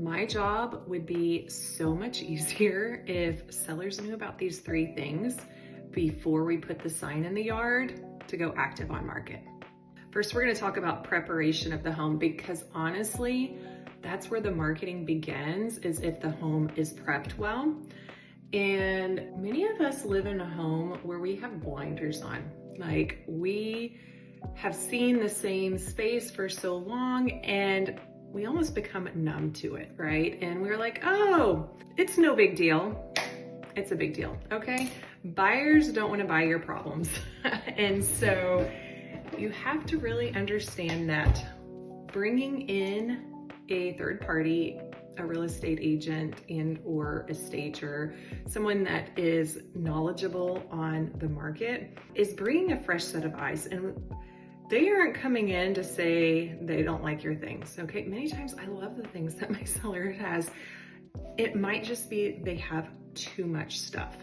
My job would be so much easier if sellers knew about these 3 things before we put the sign in the yard to go active on market. First, we're going to talk about preparation of the home, because honestly, that's where the marketing begins, is if the home is prepped well. And many of us live in a home where we have blinders on. Like, we have seen the same space for so long and we almost become numb to it, right? And we're like, oh, it's no big deal. It's a big deal, okay? Buyers don't want to buy your problems. And so you have to really understand that bringing in a third party, a real estate agent and or a stager, someone that is knowledgeable on the market, is bringing a fresh set of eyes. And they aren't coming in to say they don't like your things, okay? Many times I love the things that my seller has. It might just be they have too much stuff.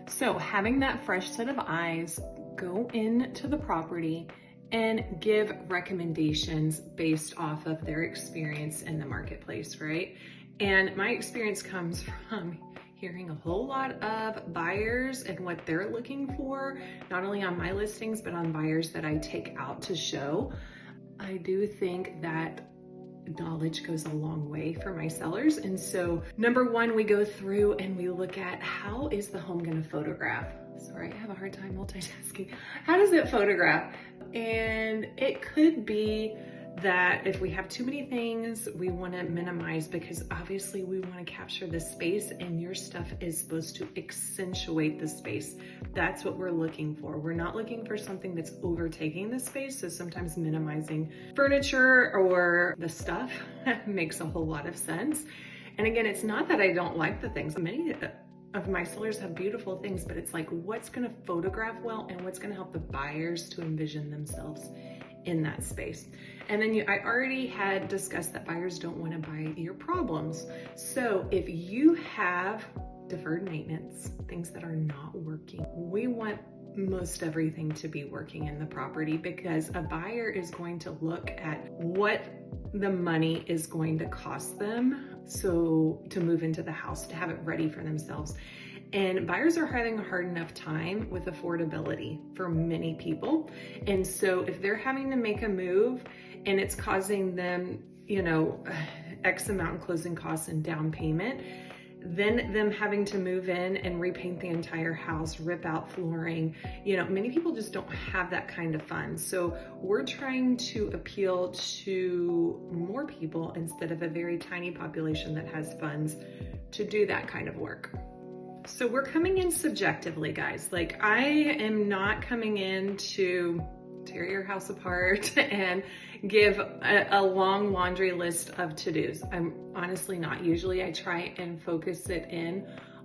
So having that fresh set of eyes, go into the property and give recommendations based off of their experience in the marketplace, right? And my experience comes from hearing a whole lot of buyers and what they're looking for, not only on my listings, but on buyers that I take out to show. I do think that knowledge goes a long way for my sellers. And so number one, we go through and we look at, how is the home gonna photograph? Sorry, I have a hard time multitasking. How does it photograph? And it could be that if we have too many things, we want to minimize, because obviously we want to capture the space, and your stuff is supposed to accentuate the space. That's what we're looking for. We're not looking for something that's overtaking the space. So sometimes minimizing furniture or the stuff makes a whole lot of sense. And again, it's not that I don't like the things. Many of my sellers have beautiful things, but it's like, what's going to photograph well and what's going to help the buyers to envision themselves in that space. And then I already had discussed that buyers don't want to buy your problems. So if you have deferred maintenance, things that are not working, we want most everything to be working in the property, because a buyer is going to look at what the money is going to cost them so to move into the house, to have it ready for themselves. And buyers are having a hard enough time with affordability for many people. And so if they're having to make a move and it's causing them, X amount in closing costs and down payment, then them having to move in and repaint the entire house, rip out flooring, many people just don't have that kind of funds. So we're trying to appeal to more people instead of a very tiny population that has funds to do that kind of work. So we're coming in subjectively, guys. Like, I am not coming in to tear your house apart and give a long laundry list of to-dos. I'm honestly not. Usually I try and focus it in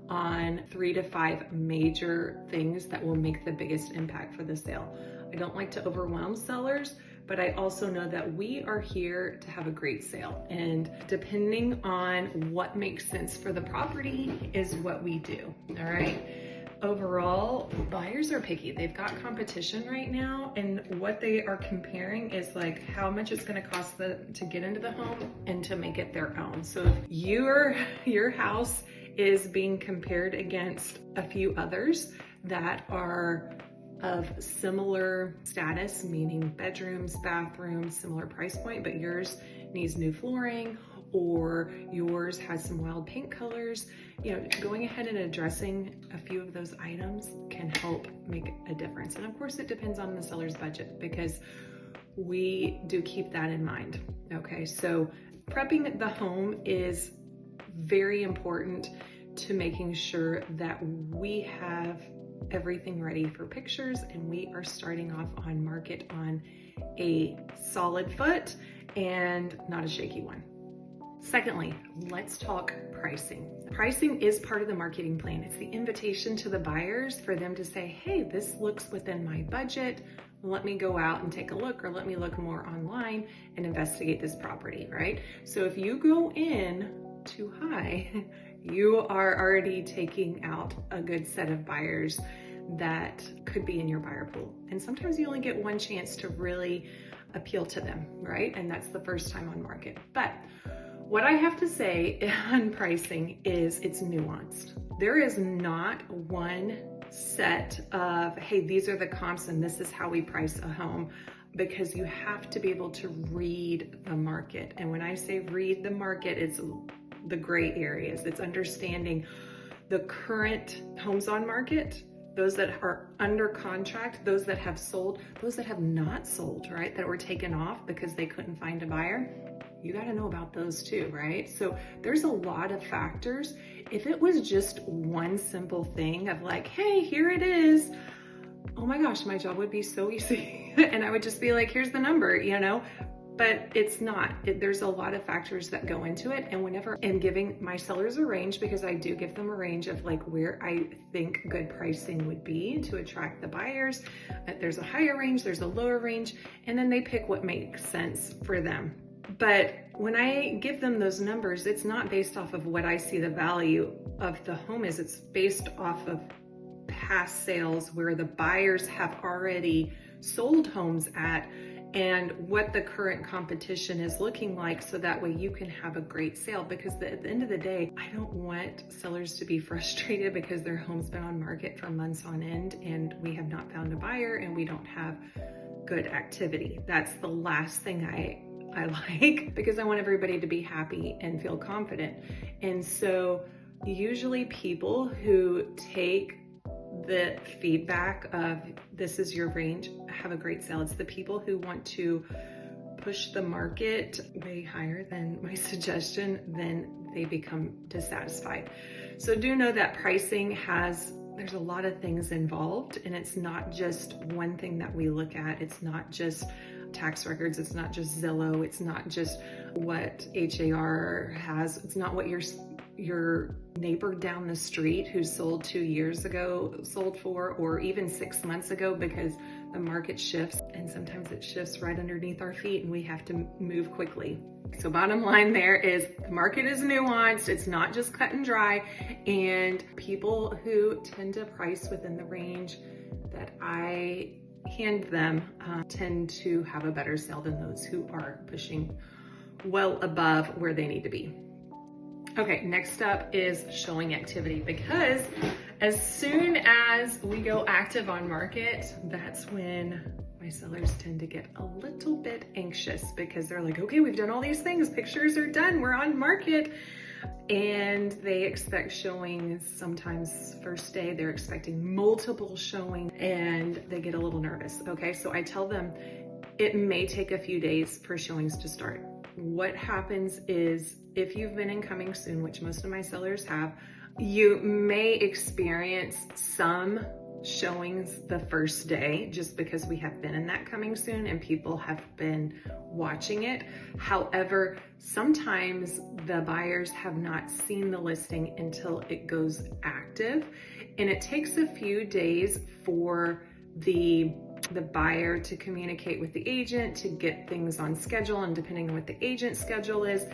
on 3 to 5 major things that will make the biggest impact for the sale. I don't like to overwhelm sellers, but I also know that we are here to have a great sale. And depending on what makes sense for the property is what we do, all right? Overall, buyers are picky. They've got competition right now, and what they are comparing is like how much it's gonna cost them to get into the home and to make it their own. So if your house is being compared against a few others that are of similar status, meaning bedrooms, bathrooms, similar price point, but yours needs new flooring or yours has some wild paint colors, going ahead and addressing a few of those items can help make a difference. And of course it depends on the seller's budget, because we do keep that in mind. Okay, so prepping the home is very important to making sure that we have everything ready for pictures and we are starting off on market on a solid foot and not a shaky one. Secondly, let's talk pricing. Pricing is part of the marketing plan. It's the invitation to the buyers for them to say, hey, this looks within my budget. Let me go out and take a look, or let me look more online and investigate this property, right? So if you go in too high, you are already taking out a good set of buyers that could be in your buyer pool. And sometimes you only get one chance to really appeal to them, right? And that's the first time on market. But What I have to say on pricing is it's nuanced. There is not one set of, hey, these are the comps and this is how we price a home, because you have to be able to read the market. And when I say read the market, it's the gray areas. It's understanding the current homes on market, those that are under contract, those that have sold, those that have not sold, right? That were taken off because they couldn't find a buyer. You got to know about those too, right? So there's a lot of factors. If it was just one simple thing of like, hey, here it is, oh my gosh, my job would be so easy. And I would just be like, here's the number, you know? But it's not. There's a lot of factors that go into it. And whenever I'm giving my sellers a range, because I do give them a range of like where I think good pricing would be to attract the buyers. There's a higher range, there's a lower range, and then they pick what makes sense for them. But when I give them those numbers, it's not based off of what I see the value of the home is. It's based off of past sales where the buyers have already sold homes at, and what the current competition is looking like, so that way you can have a great sale. Because at the end of the day, I don't want sellers to be frustrated because their home's been on market for months on end and we have not found a buyer and we don't have good activity. That's the last thing I like, because I want everybody to be happy and feel confident. And so usually people who take the feedback of this is your range have a great sale. It's the people who want to push the market way higher than my suggestion, then they become dissatisfied. So do know that pricing there's a lot of things involved, and it's not just one thing that we look at. It's not just tax records. It's not just Zillow. It's not just what HAR has. It's not what your neighbor down the street who sold 2 years ago sold for, or even 6 months ago, because the market shifts and sometimes it shifts right underneath our feet and we have to move quickly. So bottom line there is the market is nuanced. It's not just cut and dry, and people who tend to price within the range that I hand them tend to have a better sale than those who are pushing well above where they need to be. Okay, next up is showing activity, because as soon as we go active on market, that's when my sellers tend to get a little bit anxious, because they're like, okay, we've done all these things, pictures are done, we're on market. And they expect showings. Sometimes first day they're expecting multiple showings and they get a little nervous. Okay, so I tell them it may take a few days for showings to start. What happens is, if you've been in coming soon, which most of my sellers have, you may experience some showings the first day just because we have been in that coming soon and people have been watching it. However, sometimes the buyers have not seen the listing until it goes active, and it takes a few days for the buyer to communicate with the agent to get things on schedule, and depending on what the agent's schedule is,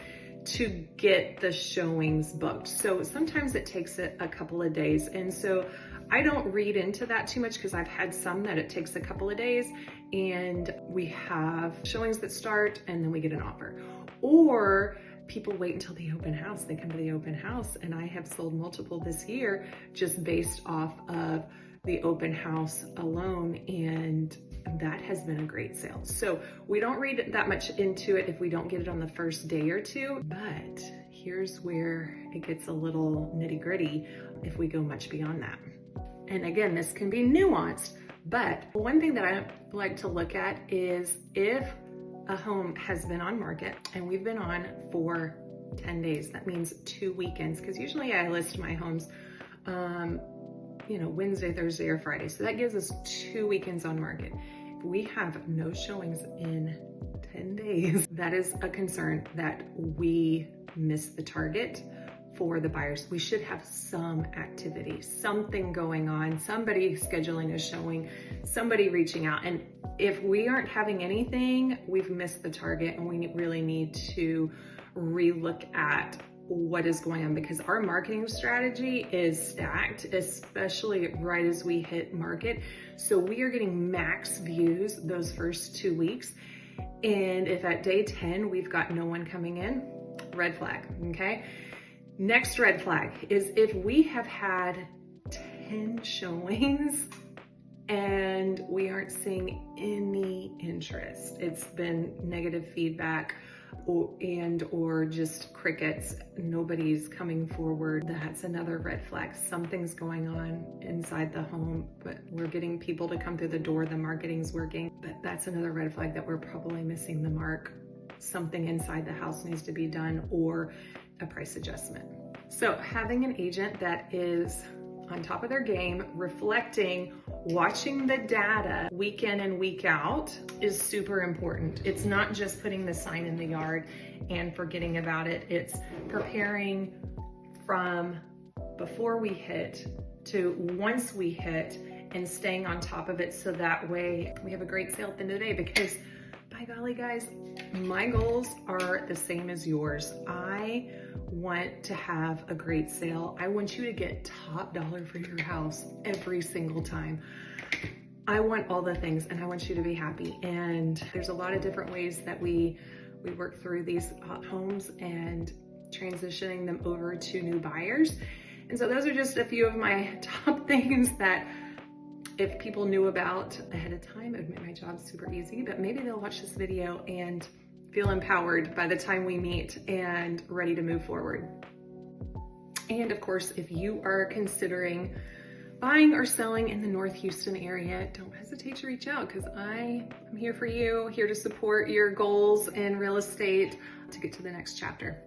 to get the showings booked. So sometimes it takes a couple of days. And so I don't read into that too much, because I've had some that it takes a couple of days and we have showings that start and then we get an offer. Or people wait until the open house. They come to the open house, and I have sold multiple this year just based off of the open house alone, and that has been a great sale. So we don't read that much into it if we don't get it on the first day or two, but here's where it gets a little nitty-gritty if we go much beyond that. And again, this can be nuanced, but one thing that I like to look at is if a home has been on market and we've been on for 10 days, that means 2 weekends, because usually I list my homes Wednesday, Thursday, or Friday. So that gives us 2 weekends on market. If we have no showings in 10 days, that is a concern that we missed the target for the buyers. We should have some activity, something going on, somebody scheduling a showing, somebody reaching out. And if we aren't having anything, we've missed the target, and we really need to relook at what is going on, because our marketing strategy is stacked, especially right as we hit market. So we are getting max views those first 2 weeks. And if at day 10, we've got no one coming in, red flag, okay? Next red flag is if we have had 10 showings and we aren't seeing any interest. It's been negative feedback or just crickets. Nobody's coming forward. That's another red flag. Something's going on inside the home, but we're getting people to come through the door. The marketing's working, but that's another red flag that we're probably missing the mark. Something inside the house needs to be done, or a price adjustment. So having an agent that is on top of their game, reflecting, watching the data week in and week out is super important. It's not just putting the sign in the yard and forgetting about it. It's preparing from before we hit to once we hit and staying on top of it, so that way we have a great sale at the end of the day. Because by golly guys, my goals are the same as yours. I want to have a great sale. I want you to get top dollar for your house every single time. I want all the things, and I want you to be happy. And there's a lot of different ways that we work through these homes and transitioning them over to new buyers. And so those are just a few of my top things that if people knew about ahead of time, it would make my job super easy. But maybe they'll watch this video and feel empowered by the time we meet and ready to move forward. And of course, if you are considering buying or selling in the North Houston area, don't hesitate to reach out, because I am here for you, here to support your goals in real estate to get to the next chapter.